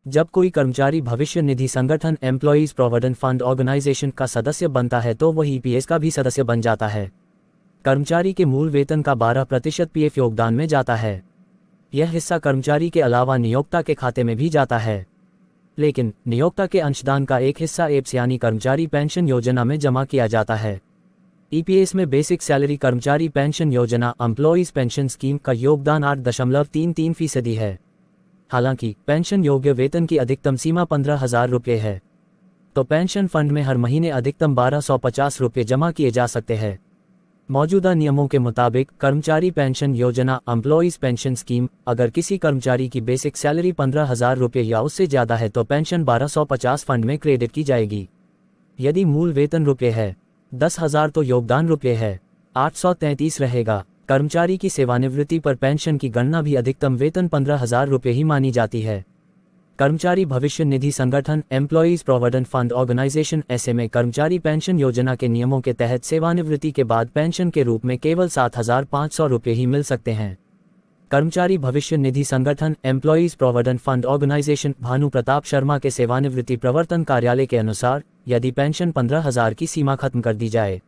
जब कोई कर्मचारी भविष्य निधि संगठन एम्प्लॉयज़ प्रोविडेंट फंड ऑर्गेनाइजेशन का सदस्य बनता है तो वह ईपीएस का भी सदस्य बन जाता है। कर्मचारी के मूल वेतन का 12% पीएफ योगदान में जाता है। यह हिस्सा कर्मचारी के अलावा नियोक्ता के खाते में भी जाता है, लेकिन नियोक्ता के अंशदान का एक हिस्सा एप्स यानी कर्मचारी पेंशन योजना में जमा किया जाता है। ईपीएस में बेसिक सैलरी कर्मचारी पेंशन योजना एम्प्लॉयज़ पेंशन स्कीम का योगदान 8.33% है। हालांकि पेंशन योग्य वेतन की अधिकतम सीमा 15,000 रुपये है, तो पेंशन फंड में हर महीने अधिकतम 1,250 रुपये जमा किए जा सकते हैं। मौजूदा नियमों के मुताबिक कर्मचारी पेंशन योजना एम्प्लॉयज़ पेंशन स्कीम, अगर किसी कर्मचारी की बेसिक सैलरी 15,000 रुपये या उससे ज़्यादा है तो पेंशन 1,250 फंड में क्रेडिट की जाएगी। यदि मूल वेतन रुपये है 10,000 तो योगदान रुपये है 833 रहेगा। कर्मचारी की सेवानिवृत्ति पर पेंशन की गणना भी अधिकतम वेतन 15,000 रुपये ही मानी जाती है। कर्मचारी भविष्य निधि संगठन एम्प्लॉयज़ प्रोविडेंट फंड ऑर्गेनाइजेशन ऐसे में कर्मचारी पेंशन योजना के नियमों के तहत सेवानिवृत्ति के बाद पेंशन के रूप में केवल 7,500 रुपये ही मिल सकते हैं। कर्मचारी भविष्य निधि संगठन employees provident fund organisation Bhanu Pratap Sharma के सेवानिवृत्ति प्रवर्तन कार्यालय के अनुसार यदि पेंशन 15,000 की सीमा खत्म कर दी जाए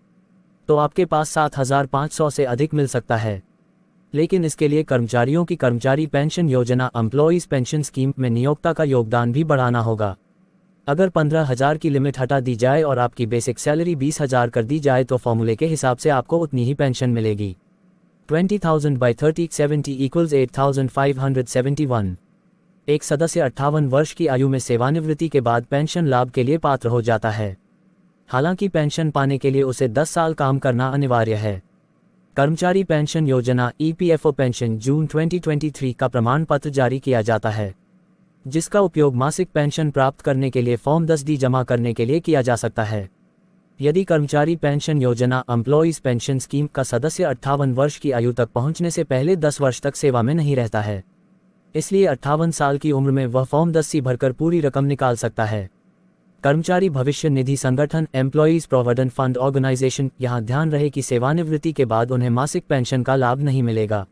तो आपके पास 7,500 से अधिक मिल सकता है, लेकिन इसके लिए कर्मचारियों की कर्मचारी पेंशन योजना एम्प्लॉयज़ पेंशन स्कीम में नियोक्ता का योगदान भी बढ़ाना होगा। अगर 15,000 की लिमिट हटा दी जाए और आपकी बेसिक सैलरी 20,000 कर दी जाए तो फॉर्मूले के हिसाब से आपको उतनी ही पेंशन मिलेगी। 20,000 by 30/70 = 8,571। एक सदस्य 58 वर्ष की आयु में सेवानिवृत्ति के बाद पेंशन लाभ के लिए पात्र हो जाता है। हालांकि पेंशन पाने के लिए उसे 10 साल काम करना अनिवार्य है। कर्मचारी पेंशन योजना ईपीएफओ पेंशन जून 2023 का प्रमाण पत्र जारी किया जाता है, जिसका उपयोग मासिक पेंशन प्राप्त करने के लिए फॉर्म 10D जमा करने के लिए किया जा सकता है। यदि कर्मचारी पेंशन योजना एम्प्लॉयज़ पेंशन स्कीम का सदस्य 58 वर्ष की आयु तक पहुंचने से पहले 10 वर्ष तक सेवा में नहीं रहता है, इसलिए 58 साल की उम्र में वह फॉर्म 10C भरकर पूरी रकम निकाल सकता है। कर्मचारी भविष्य निधि संगठन एम्प्लॉयज़ प्रोविडेंट फंड ऑर्गेनाइजेशन, यहाँ ध्यान रहे कि सेवानिवृत्ति के बाद उन्हें मासिक पेंशन का लाभ नहीं मिलेगा।